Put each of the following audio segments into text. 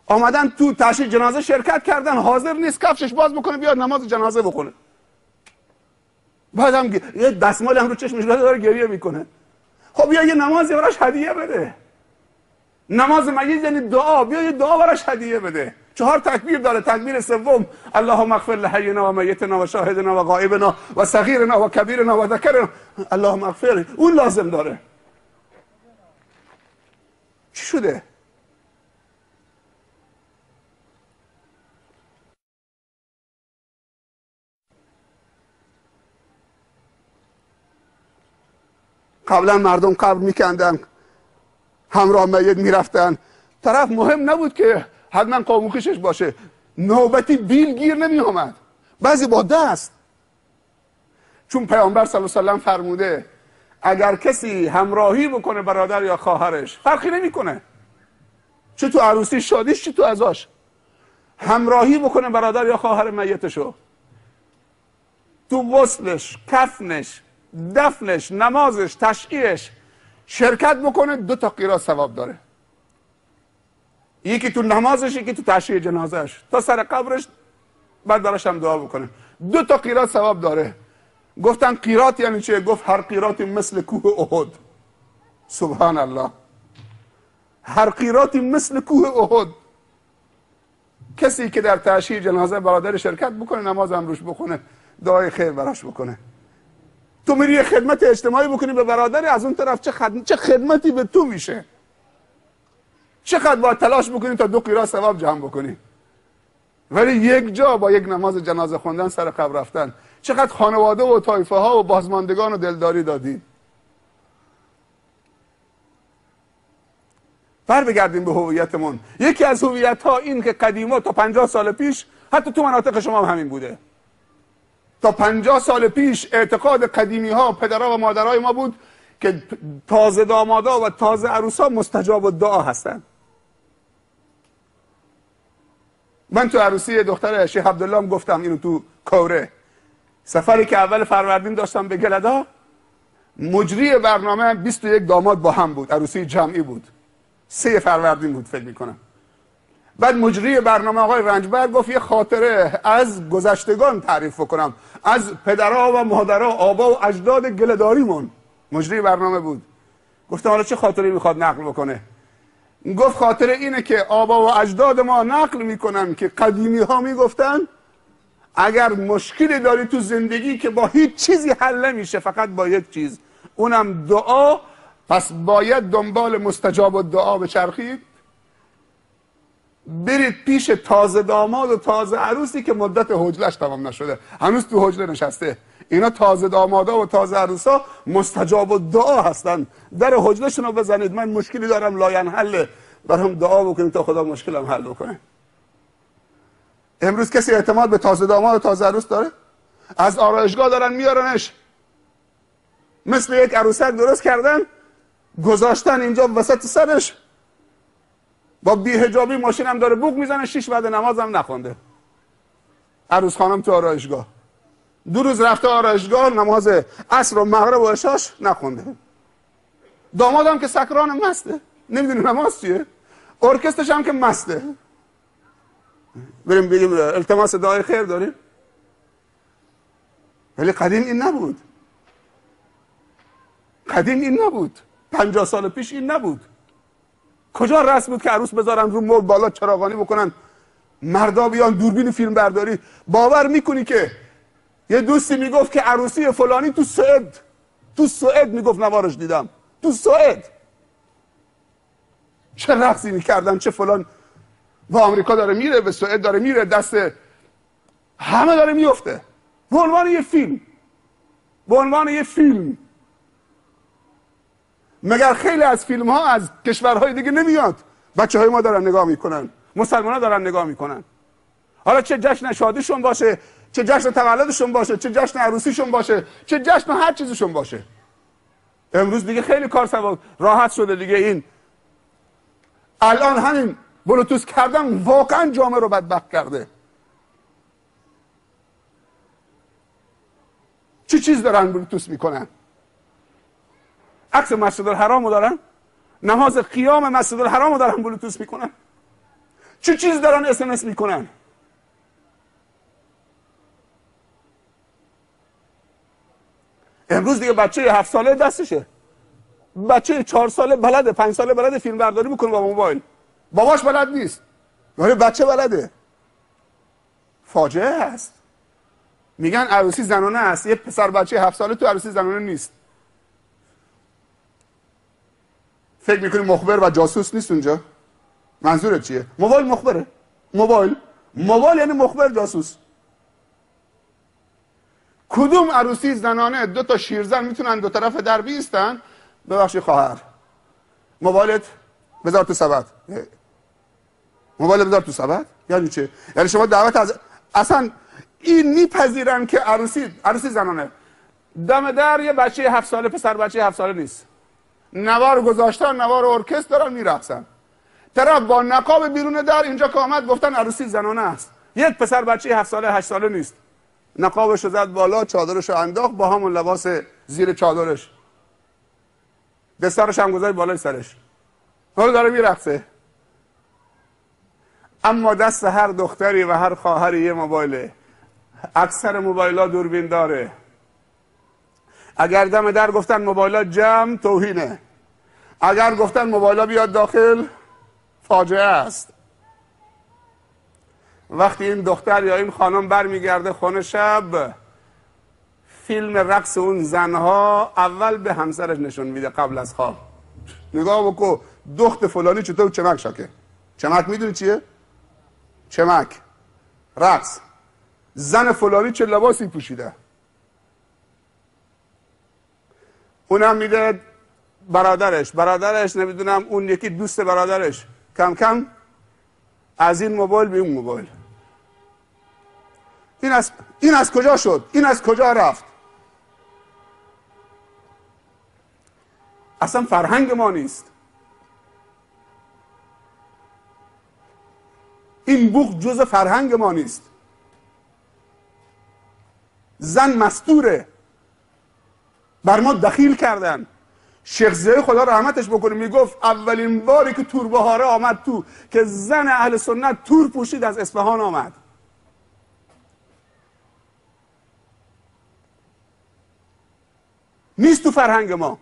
آمدن تو تشییع جنازه شرکت کردن، حاضر نیست کفشش باز بکنه بیاد نماز جنازه بخونه. بعدم یه دستمال هم رو چشمش داره گریه میکنه. خب بیا یه نمازی براش هدیه بده. نماز میت یعنی دعا، بیا یه دعا براش هدیه بده. 4 تکبیر داره. تکبیر سوم اللهم اغفر لحینا و میتنا و شاهدنا و غائبنا و صغیرنا و کبیرنا و ذکرنا اللهم اغفر. اون لازم داره. چی شده؟ قبلا مردم قبر میکندن، همراه میت میرفتن، طرف مهم نبود که حتما قاموکشش باشه، نوبتی بیل گیر نمی آمد، بعضی با دست. چون پیامبر صلی الله علیه و سلم فرموده اگر کسی همراهی بکنه برادر یا خواهرش، فرقی نمیکنه چه تو عروسی شادیش چه تو عزاش، همراهی بکنه برادر یا خواهر میتشو تو غسلش، کفنش، دفنش، نمازش، تشییعش شرکت بکنه، 2 تا قیراط ثواب داره. یکی تو نمازش، یکی تو تشییع جنازش، تا سر قبرش، بعد براش هم دعا بکنه. 2 تا قیراط ثواب داره. گفتن قیراط یعنی چه؟ گفت هر قیراطی مثل کوه احد. سبحان الله. هر قیراطی مثل کوه احد. کسی که در تشییع جنازه برادر شرکت بکنه، نماز هم روش بخونه، دعای خیر براش بکنه. تو میری خدمت اجتماعی بکنی به برادری، از اون طرف چه خدمتی به تو میشه؟ چقدر باید تلاش بکنی تا 2 قیراط ثواب جمع بکنی؟ ولی یک جا با یک نماز جنازه خوندن سر قبر رفتن، چقدر خانواده و طایفه ها و بازماندگان و دلداری دادی. بگردیم به هویتمون. یکی از هویت ها این که قدیما تا 50 سال پیش، حتی تو مناطق شما هم همین بوده، تا 50 سال پیش اعتقاد قدیمی ها، پدرها و مادرای ما بود که تازه دامادا و تازه عروسا مستجاب الدعا هستن. من تو عروسی دختر شیخ عبدالله هم گفتم اینو تو کوره، سفری که اول فروردین داشتم به گلدا، مجری برنامه 21 داماد با هم بود، عروسی جمعی بود، 3 فروردین بود فکر میکنم. بعد مجری برنامه آقای رنجبر گفت یه خاطره از گذشتگان تعریف کنم، از پدرها و مادرها، آبا و اجداد گله‌داریمون. مجری برنامه بود. گفتم حالا چه خاطری میخواد نقل بکنه؟ گفت خاطره اینه که آبا و اجداد ما نقل میکنن که قدیمی ها میگفتن اگر مشکلی داری تو زندگی که با هیچ چیزی حل نمیشه، فقط با یک چیز، اونم دعا، پس باید دنبال مستجاب الدعا بچرخید، برید پیش تازه داماد و تازه عروسی که مدت حجلش تمام نشده، هنوز تو حجله نشسته. اینا تازه دامادا و تازه عروسا مستجاب الدعا هستن. در حجلشون رو بزنید، من مشکلی دارم لاینحل، برام دعا بکنید تا خدا مشکلم حل بکنه. امروز کسی اعتماد به تازه داماد و تازه عروس داره؟ از آرایشگاه دارن میارنش، مثل یک عروسک درست کردن، گذاشتن اینجا وسط سرش، با بی‌حجابی ماشین هم داره بوق میزنه، 6 بعد نماز هم نخونده. عروس خانم تو آرایشگاه 2 روز رفته آرایشگاه، نماز عصر و مغرب و عشاش نخونده. دامادم که سکران مسته، نمیدونه نماز چیه، ارکسترش هم که مسته. بریم بگیم التماس دعای خیر داریم. ولی قدیم این نبود. قدیم این نبود. 50 سال پیش این نبود. کجا رسم بود که عروس بذارن رو مبل بالا چراغانی بکنن، مردا بیان دوربین فیلم برداری؟ باور میکنی که یه دوستی میگفت که عروسی فلانی تو سوئد میگفت نوارش دیدم، تو سوئد چه رقصی میکردن، چه فلان، و آمریکا داره میره، به سوئد داره میره، دست همه داره میفته به عنوان یه فیلم، به عنوان یه فیلم. مگر خیلی از فیلم ها از کشورهای دیگه نمیاد؟ بچه های ما دارن نگاه میکنن، مسلمان ها دارن نگاه میکنن. حالا چه جشن شادیشون باشه، چه جشن تولدشون باشه، چه جشن عروسیشون باشه، چه جشن هر چیزشون باشه. امروز دیگه خیلی کار راحت شده دیگه. این الان همین بلوتوث کردن واقعا جامعه رو بدبخت کرده. چه چیز دارن بلوتوث میکنن؟ عکس مسجد الحرام رو دارن، نماز قیام مسجد الحرام رو دارن بلوتوث میکنن. چه چیز دارن SMS میکنن؟ امروز دیگه بچه 7 ساله دستشه، بچه 4 ساله بلده، 5 ساله بلده فیلم برداری بکنه با موبایل. باباش بلد نیست ولی بچه بلده. فاجعه است. میگن عروسی زنانه است، یه پسر بچه 7 ساله تو عروسی زنانه نیست. فکر میکنی مخبر و جاسوس نیست اونجا؟ منظورت چیه؟ موبایل مخبره؟ موبایل یعنی مخبر جاسوس. کدوم عروسی زنانه 2 تا شیرزن میتونن 2 طرف در بیستن؟ ببخشید خواهر، موبایلت بذار تو سبد. موبایل بذار تو سبد یعنی چه؟ یعنی شما دعوت از اصلا این میپذیرن که عروسی زنانه دم در یه بچه 7 ساله، پسر بچه 7 ساله نیست، نوار گذاشتن، نوار ارکستر دارن میرقصن، طرف با نقاب بیرون در اینجا که آمد گفتن عروسی زنانه است. یک پسر بچه 7 ساله 8 ساله نیست، نقابش رو زد بالا، چادرش رو انداخت با همون لباس زیر چادرش، دستارش هم گذاشت بالای سرش، حالا داره میرقصه. اما دست هر دختری و هر خواهری یه موبایله. اکثر موبایل‌ها دوربین داره. اگر دم در گفتن موبایل‌ها جمع، توهینه. اگر گفتن موبایل‌ها بیاد داخل، فاجعه است. وقتی این دختر یا این خانم برمیگرده خونه شب، فیلم رقص اون زنها اول به همسرش نشون میده قبل از خواب. نگاه بکن دخت فلانی چطور چمک شاکه. چمک میدونی چیه؟ چمک رقص. زن فلانی چه لباسی پوشیده، اونم میده برادرش نمیدونم اون یکی دوست برادرش، کم کم از این موبایل به اون موبایل. این از کجا شد؟ این از کجا رفت؟ اصلا فرهنگ ما نیست. این بوق جز فرهنگ ما نیست. زن مستوره، بر ما دخیل کردن. شیخ زیای خدا رحمتش بکنه میگفت اولین باری که تور بهاره آمد تو که زن اهل سنت تور پوشید از اصفهان آمد. نیست تو فرهنگ ما،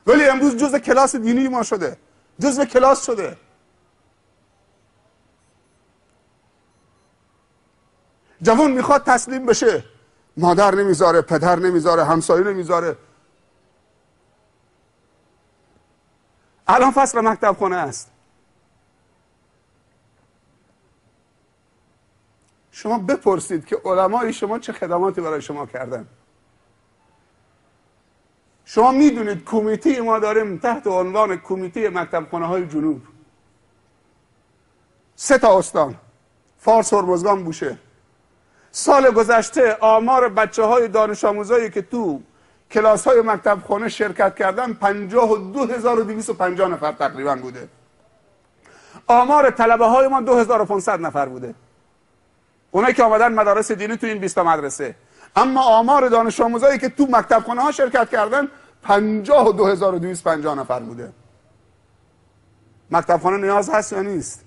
ولی امروز جزء کلاس دینی ما شده، جزء کلاس شده. جوان میخواد تسلیم بشه، مادر نمیذاره، پدر نمیذاره، همسایه نمیذاره. الان فصل مکتب خونه است. شما بپرسید که علمای شما چه خدماتی برای شما کردن. شما میدونید کمیته ما داریم تحت عنوان کمیته مکتب خانه های جنوب، 3 تا استان، فارس، هرمزگان، بوشهر. سال گذشته آمار بچه های دانش آموزایی که تو کلاس های مکتب خانه شرکت کردن 52250 نفر تقریبا بوده. آمار طلبه های ما 2500 نفر بوده، اونایی که آمدن مدارس دینی تو این 20 تا مدرسه. اما آمار دانش آموزایی که تو مکتب خانه ها شرکت کردن 52250 نفر بوده. مکتب خانه نیاز هست یا نیست؟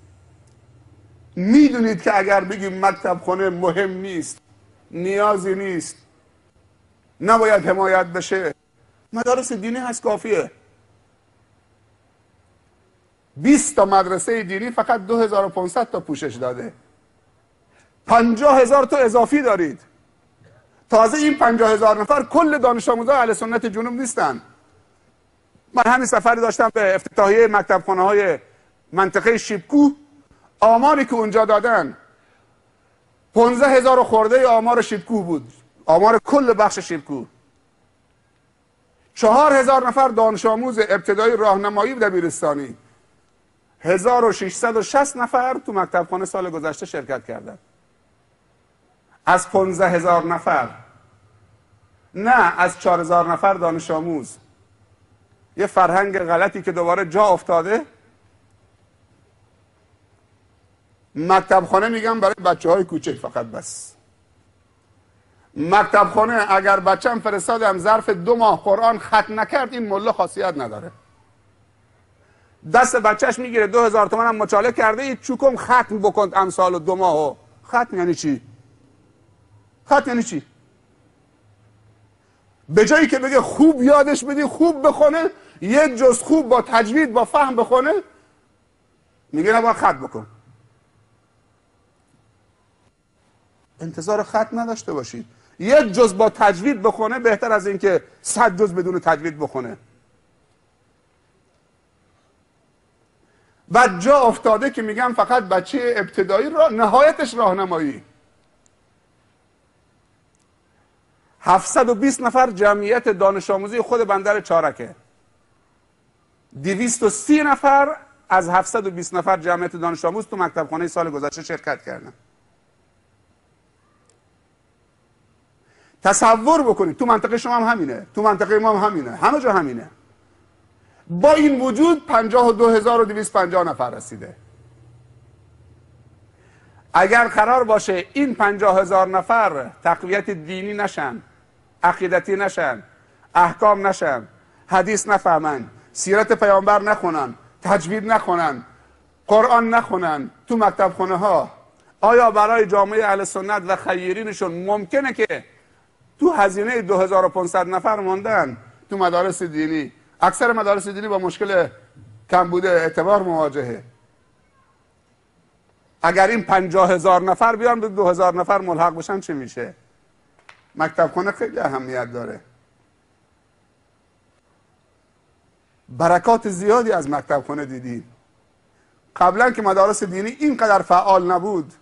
میدونید که اگر بگیم مکتب خانه مهم نیست، نیازی نیست، نباید حمایت بشه، مدارس دینی هست کافیه. 20 تا مدرسه دینی فقط 2500 تا پوشش داده. 50000 تا اضافی دارید. تازه این 50000 نفر کل دانش آموزان اهل سنت جنوب نیستن. من همین سفری داشتم به افتتاحیه مکتب خانه های منطقه شیبکو. آماری که اونجا دادن 15000 خورده آمار شیبکو بود، آمار کل بخش شیبکو. 4000 نفر دانش آموز ابتدایی، راهنمایی و دبیرستانی، 1660 نفر تو مکتب خانه سال گذشته شرکت کردن. از 15000 نفر، نه از 4000 نفر دانش آموز. یه فرهنگ غلطی که دوباره جا افتاده. مکتب خانه میگم برای بچه های کوچک فقط بس. مکتب خانه اگر بچم فرستادم ظرف 2 ماه قرآن ختم نکرد، این مله خاصیت نداره. دست بچهش میگیره 2000 تومن هم مچاله کرده، ای چوکم ختم بکن امسال و 2 ماهو. ختم یعنی چی؟ ختم یعنی چی؟ به جایی که بگه خوب یادش بدی، خوب بخونه، یک جز خوب با تجوید با فهم بخونه، میگه نباید ختم بکن. انتظار ختم نداشته باشید. یک جز با تجوید بخونه بهتر از اینکه 100 جز بدون تجوید بخونه. بعد جا افتاده که میگم فقط بچه ابتدایی نهایتش راهنمایی. 720 نفر جمعیت دانش آموزی خود بندر چارکه. 230 نفر از 720 نفر جمعیت دانش آموز تو مکتب خانه سال گذشته شرکت کردن. تصور بکنید تو منطقه شما هم همینه، تو منطقه ما هم همینه، همه جا همینه. با این وجود 52250 نفر رسیده. اگر قرار باشه این 50000 نفر تقویت دینی نشن، عقیدتی نشن، احکام نشن، حدیث نفهمن، سیرت پیامبر نخونن، تجوید نخونن، قرآن نخونن تو مکتب خونه ها، آیا برای جامعه اهل سنت و خیرینشون ممکنه که تو هزینه 2500 نفر موندن تو مدارس دینی؟ اکثر مدارس دینی با مشکل کمبود اعتبار مواجهه. اگر این 50000 نفر بیان به 2000 نفر ملحق بشن چه میشه؟ مکتب خونه خیلی اهمیت داره. برکات زیادی از مکتب خونه دیدیم. قبلا که مدارس دینی اینقدر فعال نبود،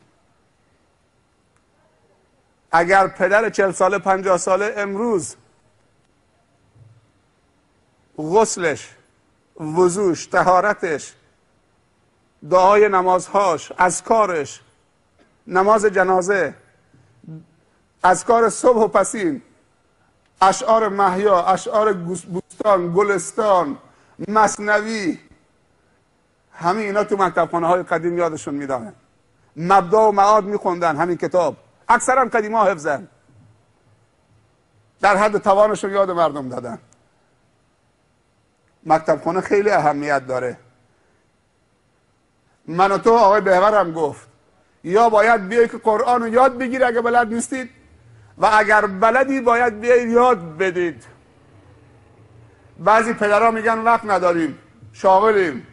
اگر پدر 40 ساله 50 ساله امروز غسلش، وضوش، طهارتش، دعای نمازهاش، اذکارش، نماز جنازه، اذکار صبح و پسین، اشعار محیا، اشعار بوستان، گلستان، مثنوی، همه اینا تو مکتبخانه های قدیم یادشون میدادن. مبدا و معاد میخوندن، همین کتاب اکثرا قدیم ها حفظن، در حد توانشون یاد مردم دادن. مکتبخانه خیلی اهمیت داره. من و تو آقای بهورم گفت یا باید بیایی که قرآن رو یاد بگیری اگه بلد نیستید، و اگر بلدی باید بیایی یاد بدید. بعضی پدرها میگن وقت نداریم، شاغلیم.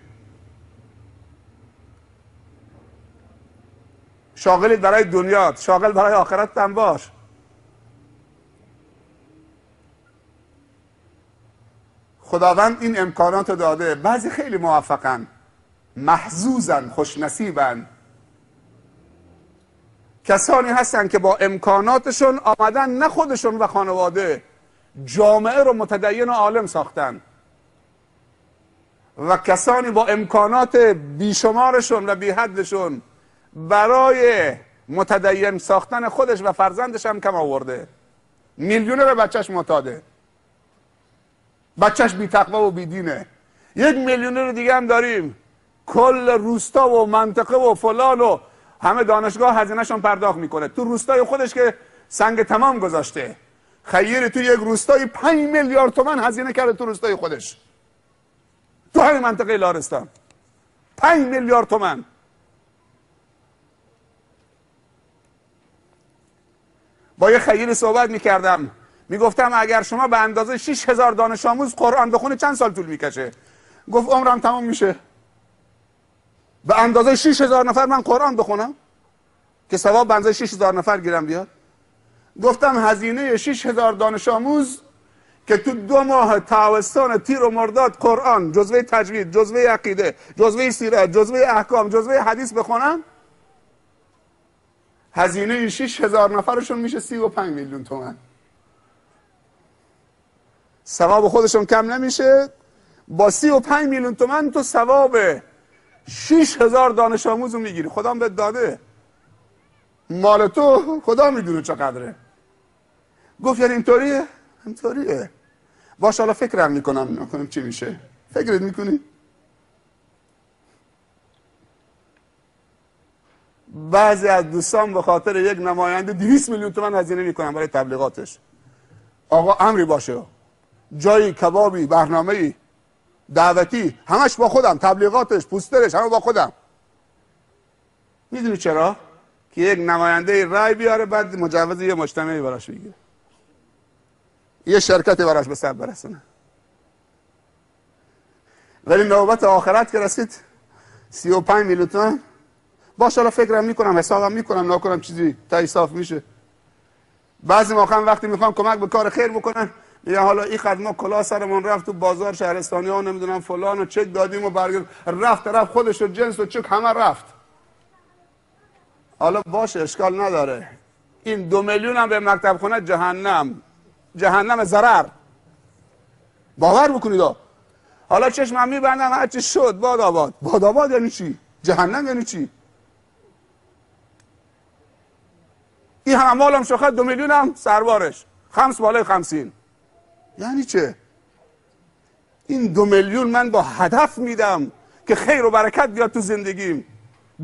شاغلید برای دنیات، شاغل برای آخرت هم باش. خداوند این امکانات داده. بعضی خیلی موفقن، محظوظن، خوشنصیبن. کسانی هستن که با امکاناتشون آمدن، نه خودشون و خانواده، جامعه رو متدین و عالم ساختن. و کسانی با امکانات بیشمارشون و بیحدشون برای متدین ساختن خودش و فرزندش هم کم آورده. میلیونه به بچهش معتاده، بچهش بی تقوا و بی دینه. 1 میلیونر دیگه هم داریم، کل روستا و منطقه و فلان و همه دانشگاه هزینه‌شون پرداخت میکنه. تو روستای خودش که سنگ تمام گذاشته، خیری تو یک روستای 5 میلیارد تومان هزینه کرده تو روستای خودش، تو همین منطقه لارستان 5 میلیارد تومان. با یه خیری صحبت میکردم، میگفتم اگر شما به اندازه 6000 دانش آموز قرآن بخونه چند سال طول میکشه؟ گفت عمرم تمام میشه. به اندازه 6000 نفر من قرآن بخونم که ثواب به اندازه 6000 نفر گیرم بیاد؟ گفتم هزینه 6000 دانش آموز که تو 2 ماه تابستان تیر و مرداد قرآن، جزوه تجوید، جزوه عقیده، جزوه سیرت، جزوه احکام، جزوه حدیث بخونن، هزینه 6000 نفرشون میشه 35 میلیون تومان. ثواب خودشون کم نمیشه. با 35 میلیون تومان تو ثواب 6000 دانش آموز رو میگیری. خدا بهت داده، مال تو خدا میدونه چقدره. گفت یعنی اینطوریه؟ اینطوریه. باشه حالا فکرم میکنم چی میشه. فکرت میکنی؟ بعضی از دوستان به خاطر یک نماینده 200 میلیون تومان هزینه میکنن برای تبلیغاتش. آقا امری باشه، جایی، کبابی، برنامه‌ای دعوتی، همش با خودم، تبلیغاتش، پوسترش، همه با خودم. میدونی چرا؟ که یک نماینده رای بیاره، بعد مجوز یه مجتمعی براش بگیره، یه شرکتی براش به سر برسونه. ولی نوبت آخرت که رسید 35 میلیون تومان، باشه حالا فکرم میکنم، حسابم میکنم، نکنم چیزی تایی صاف میشه. بعضی موقع وقتی میخوام کمک به کار خیر بکنن میگن حالا این خدمه کلا سرمون رفت تو بازار شهرستانی ها نمیدونم فلان و چک دادیم و برگرد، رفت خودش و جنس و چک همه رفت. حالا باشه اشکال نداره، این 2 میلیون هم به مکتب خونه جهنم ضرر. باور بکنید حالا چشمم میبندم هرچی شد باد آباد یعنی چی؟ جهنم یعنی چی؟ این همه مالم شخص 2 میلیون هم سربارش 5 بالای 50 یعنی چه؟ این 2 میلیون من با هدف میدم که خیر و برکت بیاد تو زندگیم،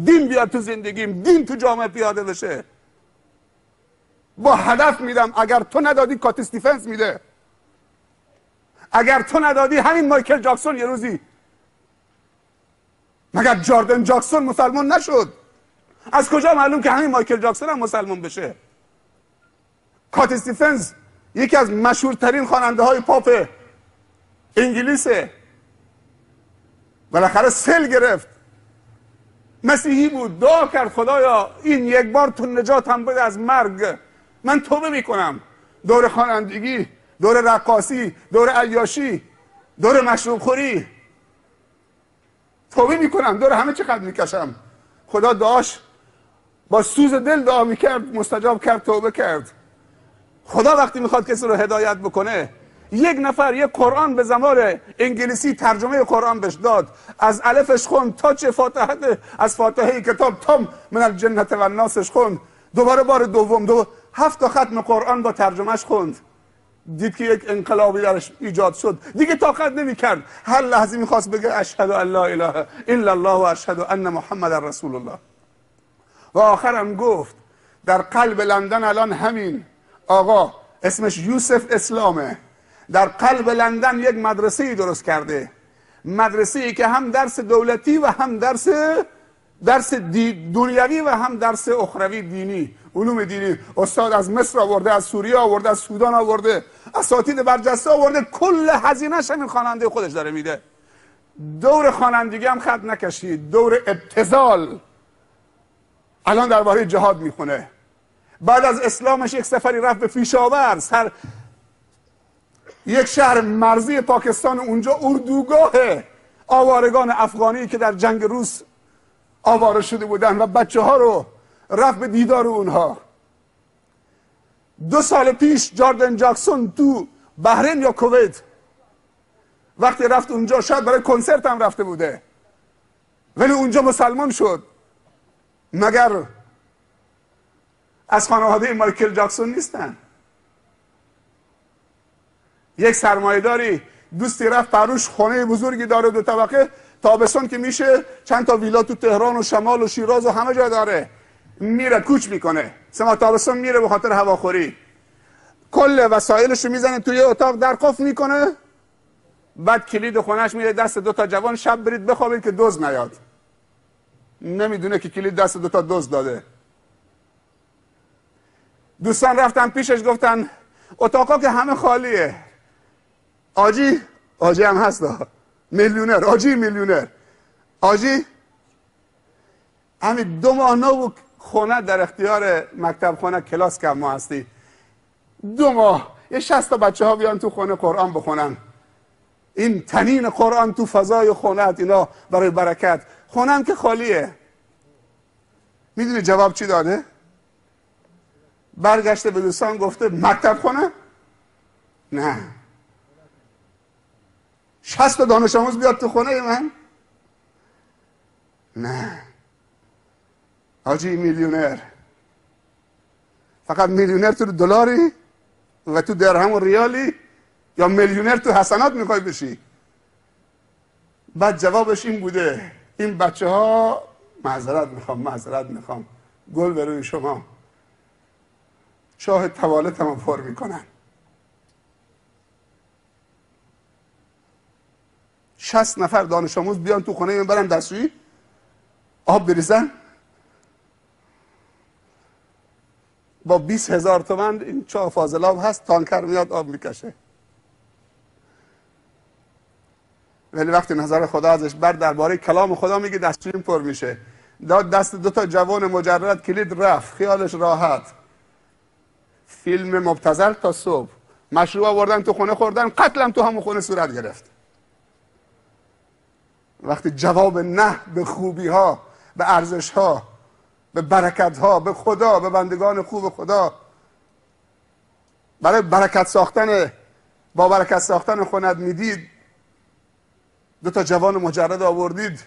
دین بیاد تو زندگیم، دین تو جامعه پیاده بشه. با هدف میدم. اگر تو ندادی کات استیفنز میده، اگر تو ندادی همین مایکل جاکسون یه روزی، مگر جاردن جاکسون مسلمان نشد؟ از کجا معلوم که همین مایکل جاکسون هم مسلمان بشه؟ کات استیفنز یکی از مشهورترین خواننده های پاپ انگلیسه، بالاخره سل گرفت، مسیحی بود، دعا کرد خدایا این یک بار تو نجاتم بده از مرگ، من توبه میکنم. دور خوانندگی، دور رقاصی، دور عیاشی، دور مشروب خوری توبه میکنم، دور همه چقدر میکشم. خدا دعاش با سوز دل دعا میکرد، مستجاب کرد، توبه کرد. خدا وقتی میخواد کسی رو هدایت بکنه، یک نفر یک قرآن به زبان انگلیسی ترجمه قرآن بهش داد، از الفش خوند تا چه فاتحه، از فاتحه کتاب تا من الجنة و الناسش خوند، دوباره بار دوم 7 تا ختم قرآن با ترجمهش خوند. دید که یک انقلابی درش ایجاد شد، دیگه طاقت نمیکرد، هر لحظه میخواست بگه اشهد ان لا اله الا الله و اشهد ان محمد رسول الله. و آخرم گفت در قلب لندن الان همین آقا اسمش یوسف اسلامه، در قلب لندن یک مدرسه درست کرده، مدرسه ای که هم درس دولتی و هم درس دنیوی و هم درس اخروی دینی، علوم دینی. استاد از مصر آورده، از سوریه آورده، از سودان آورده، اساتید برجسته آورده، کل هزینه‌اش همین خواننده خودش داره میده. دور خوانندگی هم خط نکشید، دور ابتذال. الان درباره جهاد میخونه. بعد از اسلامش یک سفری رفت به پیشاور، یک شهر مرزی پاکستان، اونجا اردوگاه آوارگان افغانی که در جنگ روس آواره شده بودن و بچه ها رو رفت به دیدار اونها. 2 سال پیش جاردن جاکسون تو بحرین یا کویت وقتی رفت اونجا، شاید برای کنسرت هم رفته بوده، ولی اونجا مسلمان شد. مگر از خانواده مایکل جاکسون نیستن؟ یک سرمایه‌داری دوستی رفت پروش، خانه بزرگی داره 2 طبقه، تابستون که میشه چند تا ویلا تو تهران و شمال و شیراز و همه جا داره، میره کوچ میکنه، 3 ماه تابستون میره به خاطر هواخوری، کل وسایلشو میزنه توی اتاق، در قفل میکنه، بعد کلید خونهش میده دست 2 تا جوان، شب برید بخوابید که دزد نیاد. نمیدونه که کلید دست 2 تا دزد داده. دوستان رفتن پیشش گفتن اتاقا که همه خالیه، آجی هم هست، میلیونر، آجی میلیونر، آجی همین 2 ماه نو خونه در اختیار مکتب خونه کلاس که ما هستی، 2 ماه یه 60 تا بچه ها بیان تو خونه قرآن بخونن، این تنین قرآن تو فضای خونت، اینا برای برکت. خونم که خالیه. میدونی جواب چی داده؟ برگشته به دوستان گفته مکتب خونه؟ نه، 60 تا دانش آموز بیاد تو خونه من؟ نه، حاجی میلیونر. فقط میلیونر تو دلاری و تو درهم و ریالی، یا میلیونر تو حسنات میخوای بشی؟ بعد جوابش این بوده این بچه ها معذرت میخوام گل به روی شما، شاه توالتمو پر میکنن. 60 نفر دانش آموز بیان تو خونه من برن دستشویی آب بریزن با 20,000 تومن این چاه فاضلاب هست، تانکر میاد آب میکشه. ولی وقتی نظر خدا ازش بر درباره کلام خدا میگه دستشویی پر میشه. داد دست 2 جوان مجرد، کلید رفت، خیالش راحت. فیلم مبتذل تا صبح، مشروب آوردن تو خونه خوردن، قتلم تو همون خونه صورت گرفت. وقتی جواب نه به خوبی ها، به ارزش ها، به برکت ها، به خدا، به بندگان خوب خدا، برای برکت ساختن، با برکت ساختن خونت میدید، 2 جوان مجرد آوردید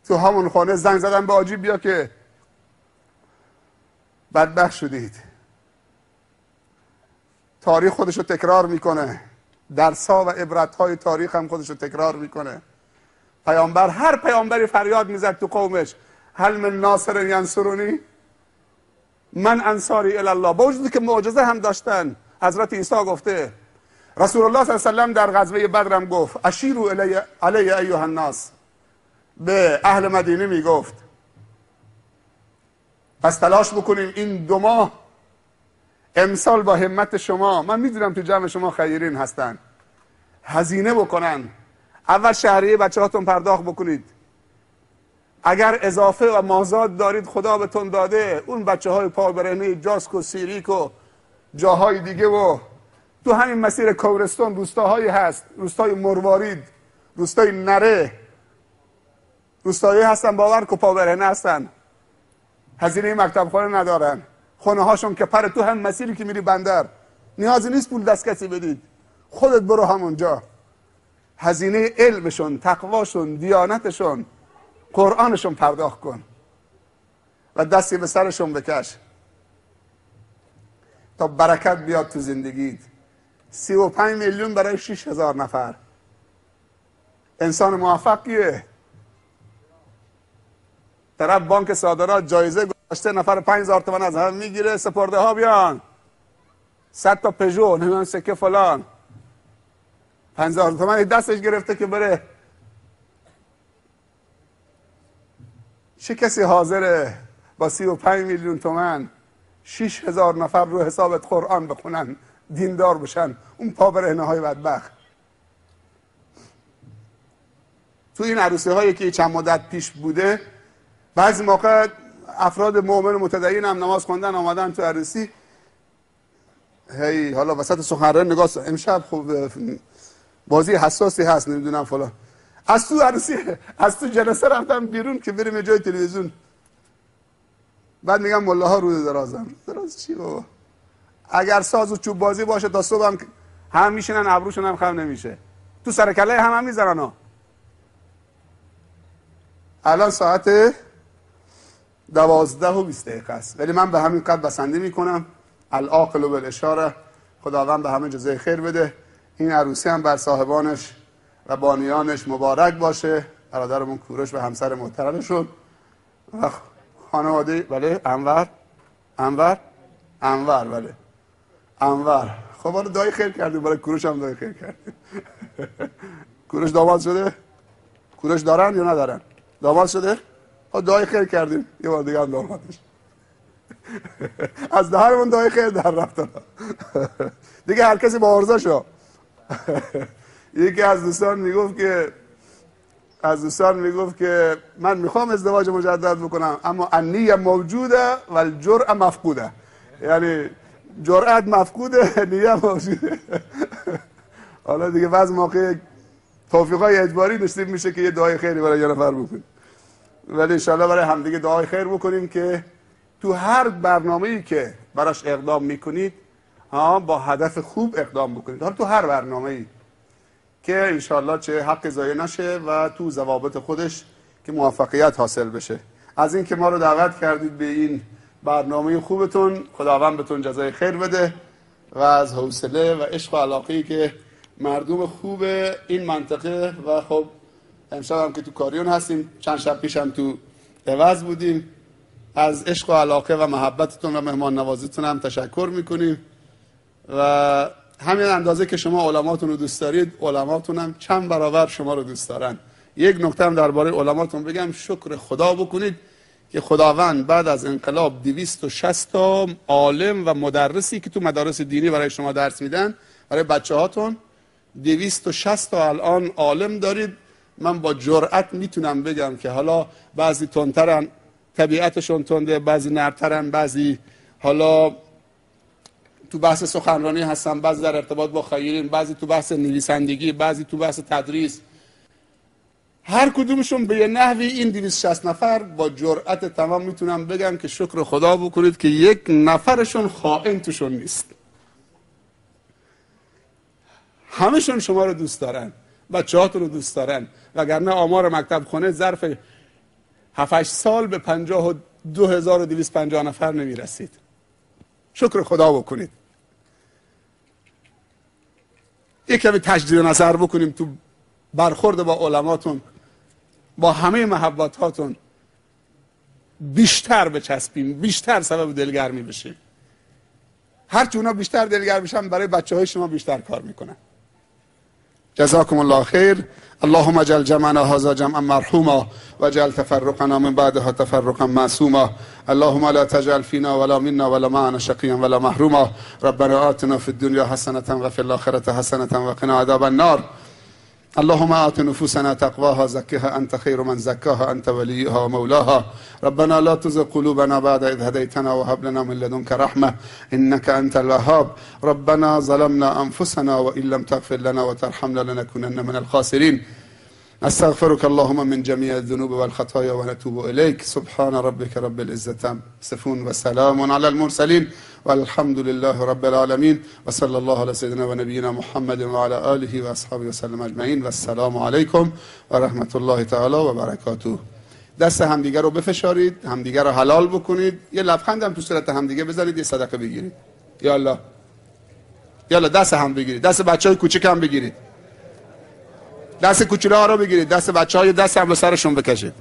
تو همون خانه، زنگ زدن به آجی بیا که بدبخت شدید. تاریخ خودشو تکرار میکنه، درس‌ها و عبرت‌های تاریخ هم خودشو تکرار میکنه. پیامبر، هر پیامبری فریاد میزد تو قومش هل من ناصر ینصرونی، من انصاری الی الله. با وجودی که معجزه هم داشتن، حضرت عیسی گفته، رسول الله صلی الله علیه و سلم در غزوه بدر هم گفت اشیروا علی ایها الناس، به اهل مدینه میگفت پس تلاش بکنیم این 2 ماه امسال با همت شما، من میدونم تو جمع شما خیرین هستن، هزینه بکنن. اول شهریه بچه هاتون پرداخت بکنید، اگر اضافه و مازاد دارید خدا بهتون داده، اون بچه های پا برهنه جاسک و سیریک و جاهای دیگه و تو همین مسیر کورستان روستاهایی هست، روستای مروارید، روستای نره، روستایی هستن باور که پا برهنه هستن، هزینه مکتب خانه ندارن، خونه هاشون که پر تو هم مسیری که میری بندر، نیازی نیست پول دست کسی بدید، خودت برو همونجا، هزینه علمشون، تقواشون، دیانتشون، قرآنشون پرداخت کن و دستی به سرشون بکش تا برکت بیاد تو زندگیت. 35 میلیون برای 6,000 نفر. انسان موفقیه. طرف بانک صادرات جایزه گذاشته، نفر 5,000 تومان از هم میگیره، سپرده ها بیان 100 تا پژو، نمیدونم سکه فلان، 5,000 تومان دستش گرفته که بره. چه کسی حاضره با 35 میلیون تومان 6,000 نفر رو حسابت قرآن بخونن، دیندار بشن؟ اون پا برهنه های بدبخت. تو این عروسی هایی که چند مدت پیش بوده، بعضی موقع افراد مؤمن متدین هم نماز خوندن آمدن تو عروسی، هی حالا وسط سخنرانی نگاه، امشب خوب بازی حساسی هست نمیدونم فلان، از تو عروسی، از تو جلسه رفتم بیرون که بریم جای تلویزیون. بعد میگم ملاها رو درازن. دراز چی بابا؟ اگر ساز و چوب بازی باشه تا صبح هم میشینن، ابروشون هم خم نمیشه، تو سر کله هم میذارن ها. الان ساعت 12:20 است، ولی من به همین قدر بسنده میکنم. العاقل بالاشاره. خداوند به همه جزای خیر بده. این عروسی هم بر صاحبانش و بانیانش مبارک باشه، برادرمون کوروش و همسر محترمشون و خانواده. بله انور بله انور. خب حالا دعای خیر کردیم برای کوروش، هم دعای خیر کردیم. کوروش داماد شده؟ کوروش دارن یا ندارن؟ داماد شده؟ ها دعای خیر کردیم، یه بار دیگه هم دامادش. از دهرمون دعای خیر در رفت دیگه، هر کسی با عرضه شو. یکی از دوستان میگفت که من میخوام ازدواج مجدد بکنم، اما النیه موجوده و الجرأه مفقوده. یعنی جرأت مفقوده، نیه موجوده. حالا دیگه بعض موقع توفیقای اجباری نصیب میشه که یه دعای خیری برای یه نفر بکنیم، ولی انشالله برای همدیگه دعای خیر بکنیم که تو هر برنامه‌ای که براش اقدام میکنید با هدف خوب اقدام بکنید. حالا تو هر برنامه‌ای که انشالله چه حق ضایع نشه و تو ضوابط خودش که موفقیت حاصل بشه. از این که ما رو دعوت کردید به این برنامه خوبتون، خداوند بهتون جزای خیر بده و از حوصله و عشق و علاقه‌ای که مردم خوب این منطقه و خب امشب هم که تو کاریون هستیم، چند شب پیش هم تو عوض بودیم، از عشق و علاقه و محبتتون و مهمان نوازیتون هم تشکر میکنیم و همین اندازه که شما علماتون رو دوست دارید، علماتون هم چند برابر شما رو دوست دارن. یک نکته هم درباره علماتون بگم، شکر خدا بکنید که خداوند بعد از انقلاب 260 تا عالم و مدرسی که تو مدارس دینی برای شما درس میدن، برای بچه هاتون 260 تا الان عالم دارید. من با جرأت میتونم بگم که حالا بعضی تندترن، طبیعتشون تنده، بعضی نرمترن، بعضی حالا تو بحث سخنرانی هستن، بعضی در ارتباط با خیرین، بعضی تو بحث نویسندگی، بعضی تو بحث تدریس. هر کدومشون به یه نحوی این 260 نفر با جرأت تمام میتونم بگم که شکر خدا بکنید که یک نفرشون خائن توشون نیست. همشون شما رو دوست دارن، بچه‌هاتون رو دوست دارن، وگرنه آمار مکتب خونه ظرف 7-8 سال به 52,250 نفر نمیرسید. شکر خدا بکنید. یک کمی تجدید نظر بکنیم تو برخورد با علماتون، با همه محبتاتون بیشتر بچسبیم، بیشتر سبب دلگرمی بشیم. هرچی اونا بیشتر دلگرم بشن برای بچه های شما بیشتر کار میکنن. جزاكم الله خير. اللهم اجعل جمعنا هذا جمعا مرحوما واجعل تفرقنا من بعدها تفرقا معصوما. اللهم لا تجعل فينا ولا منا ولا معنا شقيا ولا محروما. ربنا آتنا في الدنيا حسنة وفي الآخرة حسنة وقنا عذاب النار. اللهم آت نفوسنا تقواها زكها أنت خير من زكاها أنت وليها ومولاها. ربنا لا تزغ قلوبنا بعد إذ هديتنا وهب لنا من لدنك رحمة إنك أنت الوهاب. ربنا ظلمنا أنفسنا وإن لم تغفر لنا وترحمنا لنكونن من الخاسرين. نستغفرك اللهم من جميع الذنوب والخطايا ونتوب إليك. سبحان ربك رب العزة يصفون وسلام على المرسلين والحمد لله رب العالمين وصلى الله على سيدنا ونبينا محمد وعلى آله وأصحابه وسلم أجمعين والسلام عليكم ورحمة الله تعالى وبركاته. دست همدیگه رو بفشارید، همدیگه رو حلال بکنید، یه لبخند هم تو صورت همدیگه بزنید، یه صدقه بگیرید. یالا یالا دست هم بگیرید، دست بچهای کوچیک هم بگیرید، دست کوچوله‌ها رو بگیرید، دست بچه‌ها دست هم به سرشون بکشید.